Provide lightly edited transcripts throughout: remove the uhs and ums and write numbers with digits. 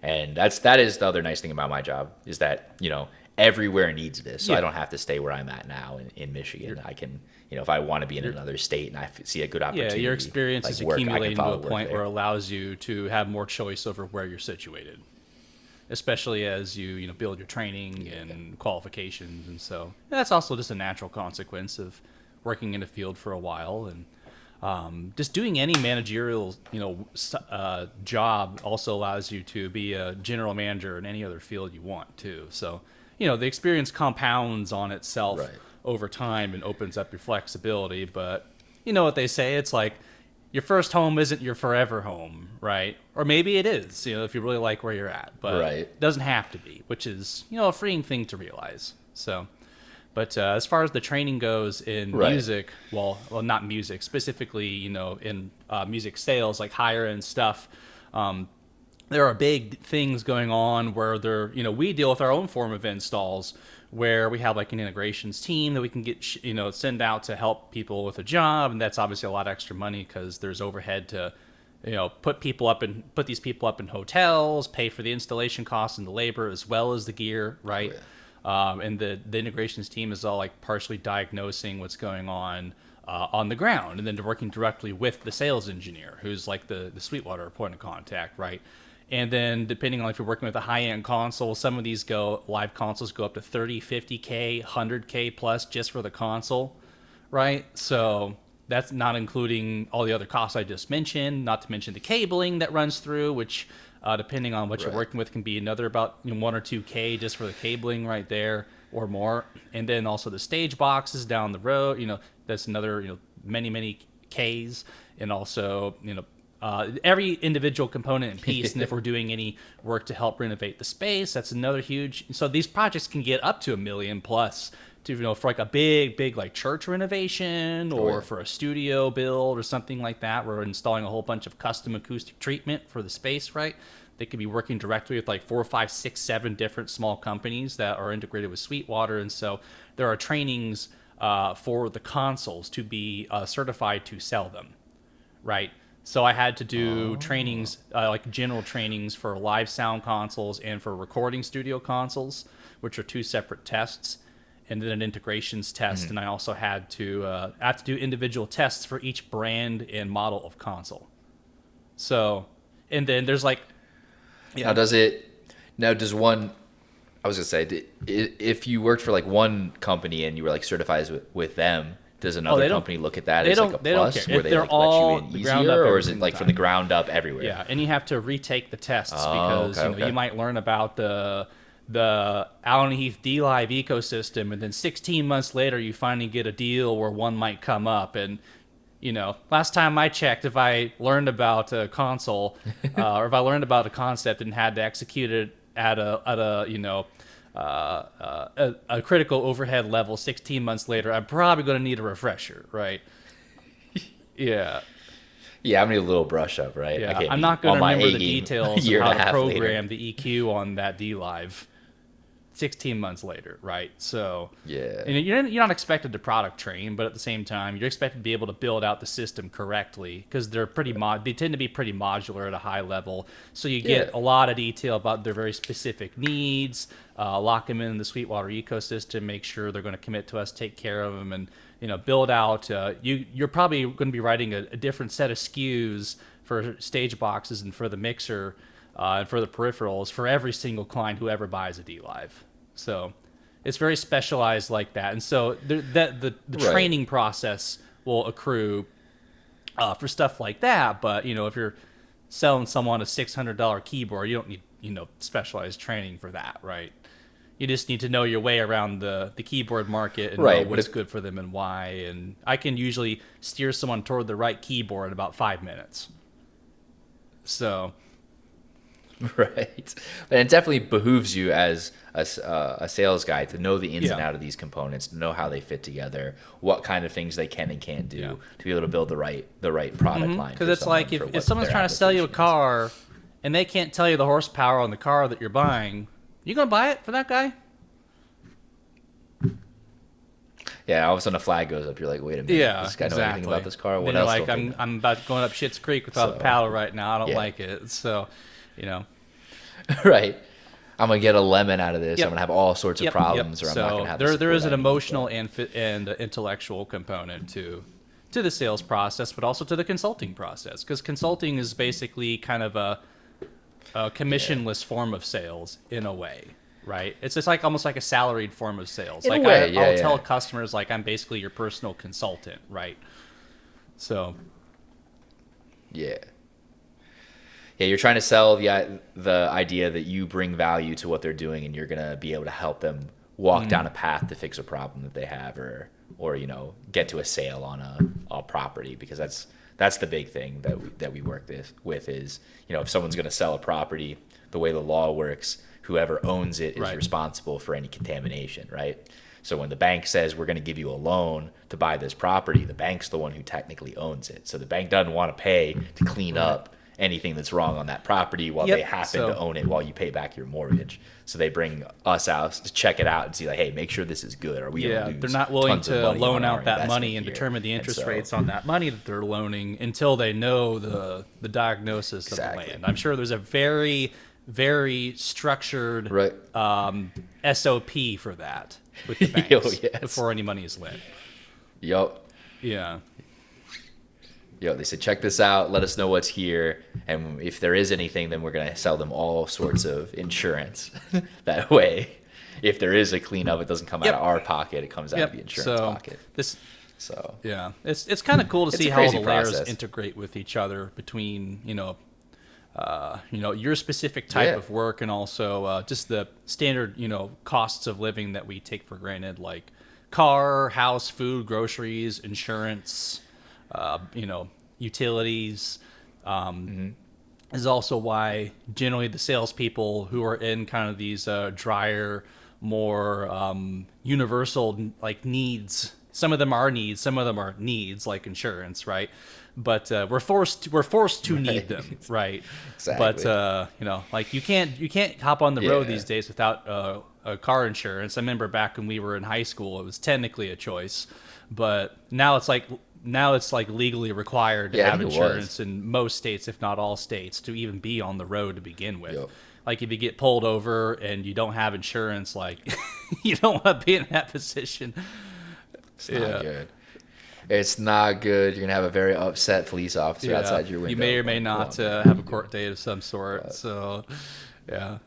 And that is the other nice thing about my job is that, everywhere needs this. So I don't have to stay where I'm at now in Michigan. I can, if I want to be in another state and I see a good opportunity. Your experience is work, accumulating to a point there. where it allows you to have more choice over where you're situated, especially as you build your training and qualifications. And so that's also just a natural consequence of working in a field for a while. And just doing any managerial, job also allows you to be a general manager in any other field you want to. So, the experience compounds on itself over time and opens up your flexibility. But you know what they say, it's like your first home isn't your forever home, right? Or maybe it is, if you really like where you're at, but it doesn't have to be, which is, a freeing thing to realize. So, but as far as the training goes in music, well, not music, specifically, in music sales, like higher end stuff, there are big things going on where we deal with our own form of installs where we have like an integrations team that we can get, send out to help people with a job. And that's obviously a lot of extra money because there's overhead to, put these people up in hotels, pay for the installation costs and the labor as well as the gear, right? And the integrations team is all like partially diagnosing what's going on the ground, and then working directly with the sales engineer, who's like the Sweetwater point of contact, right? And then depending on if you're working with a high-end console, some of these live consoles go up to 30, 50K, 100K plus just for the console, right? So that's not including all the other costs I just mentioned, not to mention the cabling that runs through, which depending on what you're working with can be another about 1 or 2K just for the cabling right there or more. And then also the stage boxes down the road, that's another, many, many Ks. And also, every individual component and piece. And if we're doing any work to help renovate the space, that's another huge. So these projects can get up to $1 million plus to, for like a big like church renovation or for a studio build or something like that. We're installing a whole bunch of custom acoustic treatment for the space, right? They could be working directly with like 4, 5, 6, 7 different small companies that are integrated with Sweetwater. And so there are trainings for the consoles to be certified to sell them, right? So I had to do trainings, like general trainings for live sound consoles and for recording studio consoles, which are 2 separate tests, and then an integrations test. And I also had to do individual tests for each brand and model of console. So, and then there's like, I was gonna say, if you worked for like one company and you were like certified with them, does another company look at that as like a plus where they like let you in easier, or is it like from the ground up everywhere? Yeah, and you have to retake the tests because you might learn about the Allen Heath D-Live ecosystem, and then 16 months later you finally get a deal where one might come up. And last time I checked, if I learned about a console or if I learned about a concept and had to execute it at a critical overhead level 16 months later, I'm probably going to need a refresher, right? Yeah, I need a little brush up, right? Yeah, I'm not going to remember the details of how to program the EQ on that D-Live 16 months later, right? So you're not expected to product train, but at the same time, you're expected to be able to build out the system correctly because they're they tend to be pretty modular at a high level. So you get a lot of detail about their very specific needs, lock them in the Sweetwater ecosystem, make sure they're going to commit to us, take care of them, and build out. You're probably going to be writing a different set of SKUs for stage boxes and for the mixer. And for the peripherals for every single client who ever buys a D-Live. So it's very specialized like that. And so the training process will accrue for stuff like that. But, if you're selling someone a $600 keyboard, you don't need, specialized training for that, right? You just need to know your way around the keyboard market and know what's good for them and why. And I can usually steer someone toward the right keyboard in about 5 minutes. So... Right. And it definitely behooves you as a sales guy to know the ins and out of these components, to know how they fit together, what kind of things they can and can't do to be able to build the right product line. Because it's like if someone's trying to sell you a car and they can't tell you the horsepower on the car that you're buying, you going to buy it for that guy? Yeah, all of a sudden a flag goes up. You're like, wait a minute. Does this guy know anything about this car? What else? Like, I'm about going up Schitt's Creek without a paddle right now. I don't like it. So... Right. I'm gonna get a lemon out of this. Yep. I'm gonna have all sorts of problems, or I'm not So gonna have. there is an emotional and intellectual component to the sales process, but also to the consulting process, because consulting is basically kind of a commissionless form of sales in a way, right? It's just like almost like a salaried form of sales. In a Like way, I'll tell customers like I'm basically your personal consultant, right? So yeah. Yeah, you're trying to sell the idea that you bring value to what they're doing, and you're gonna be able to help them walk down a path to fix a problem that they have, or get to a sale on a property, because that's the big thing that we work with is, if someone's gonna sell a property, the way the law works, whoever owns it is responsible for any contamination, right? So when the bank says we're going to give you a loan to buy this property, the bank's the one who technically owns it. So the bank doesn't want to pay to clean up anything that's wrong on that property while they happen to own it while you pay back your mortgage. So they bring us out to check it out and see, like, hey, make sure this is good. Are we going to lose they're not willing to loan out that money and here? determine the interest rates on that money that they're loaning until they know the diagnosis of the land. I'm sure there's a very, very structured SOP for that with the banks before any money is lent. Yup. Yeah. They said, check this out, let us know what's here, and if there is anything, then we're going to sell them all sorts of insurance. That way, if there is a cleanup, it doesn't come out of our pocket, it comes out of the insurance pocket. It's kind of cool to see how the layers integrate with each other between your specific type of work, and also just the standard costs of living that we take for granted, like car, house, food, groceries, insurance, utilities, is also why generally the salespeople who are in kind of these drier, more universal like needs. Some of them are needs, some of them are needs like insurance, right? But we're forced to need them, right? Exactly. But like you can't hop on the road these days without a car insurance. I remember back when we were in high school, it was technically a choice, but now it's like legally required to have insurance in most states, if not all states, to even be on the road to begin with. Yep. Like if you get pulled over and you don't have insurance, like you don't want to be in that position. It's not good. It's not good. You're going to have a very upset police officer outside your window. You may or may not have a court date of some sort. So, yeah.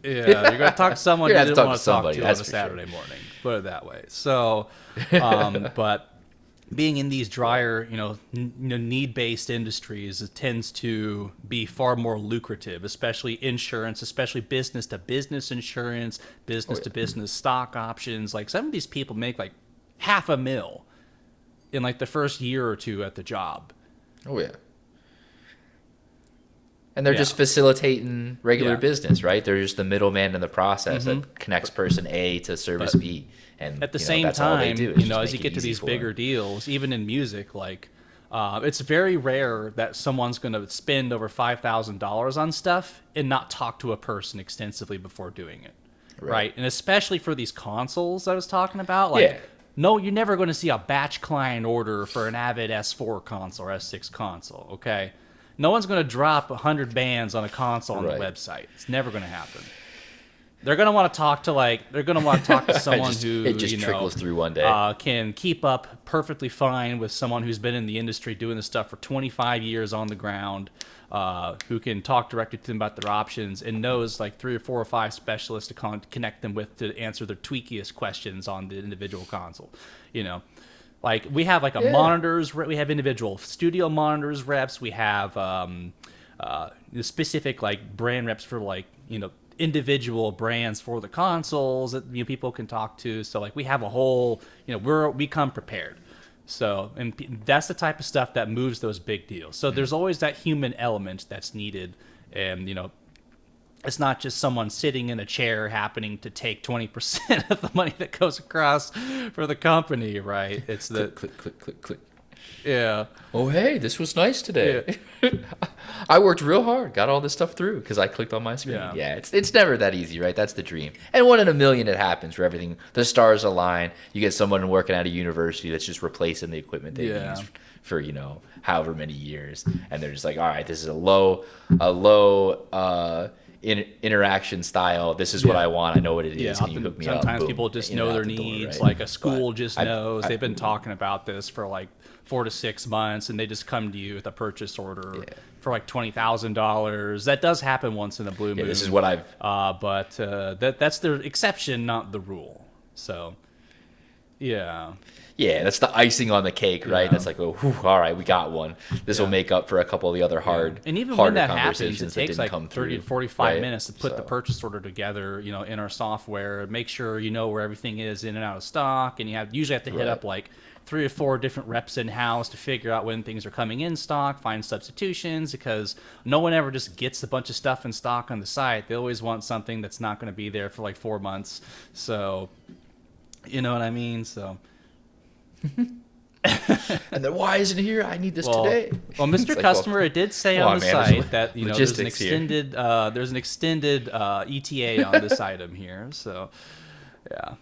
Yeah, you're going to talk to someone you didn't want to talk to on a Saturday morning. Put it that way. So, but being in these drier, need-based industries, it tends to be far more lucrative, especially insurance, especially business-to-business insurance, business-to-business stock options. Like some of these people make like $500,000 in like the first year or two at the job. Oh yeah. And they're just facilitating regular business, right? They're just the middleman in the process that connects person A to service B. And at the same time, as you get to these bigger deals, even in music, like it's very rare that someone's going to spend over $5,000 on stuff and not talk to a person extensively before doing it, right? And especially for these consoles I was talking about, like. No, you're never going to see a batch client order for an Avid S4 console or S6 console, okay? No one's going to drop 100 bands on a console on the website. It's never going to happen. They're going to want to talk to someone who it just trickles through one day. Can keep up perfectly fine with someone who's been in the industry doing this stuff for 25 years on the ground, who can talk directly to them about their options and knows like 3 or 4 or 5 specialists to connect them with to answer their tweakiest questions on the individual console. Like we have like monitors, we have individual studio monitors reps, we have the specific like brand reps for like individual brands for the consoles that people can talk to. So like we have a whole we come prepared. So, and that's the type of stuff that moves those big deals. So there's always that human element that's needed. And, it's not just someone sitting in a chair happening to take 20% of the money that goes across for the company, right? It's the click. Yeah. Oh, hey, this was nice today. Yeah. I worked real hard, got all this stuff through because I clicked on my screen. Yeah, it's never that easy, right? That's the dream. And 1 in a million it happens where the stars align. You get someone working at a university that's just replacing the equipment they've used for, however many years. And they're just like, all right, this is a low interaction style. This is what I want. I know what it is. Can you hook me up? Sometimes Boom. people just In and know out their the door, needs. right? Like a school But just knows. They've been talking about this for like 4 to 6 months, and they just come to you with a purchase order for like $20,000. That does happen once in a blue moon. This is what I've. But that's the exception, not the rule. So, yeah. Yeah, that's the icing on the cake, right? Yeah. That's like, oh, whew, all right, we got one. This will make up for a couple of the other harder And even when that happens, conversations it takes that like didn't come 30 through, to 45 right? minutes to put the purchase order together, in our software. Make sure you know where everything is in and out of stock, and you usually have to hit up like 3 or 4 different reps in house to figure out when things are coming in stock, find substitutions, because no one ever just gets a bunch of stuff in stock on the site. They always want something that's not going to be there for like 4 months. So, you know what I mean? So. And then why isn't it here? I need this today. Well, Mr. Customer, it did say on the site that there's an extended ETA on this item here. So, yeah.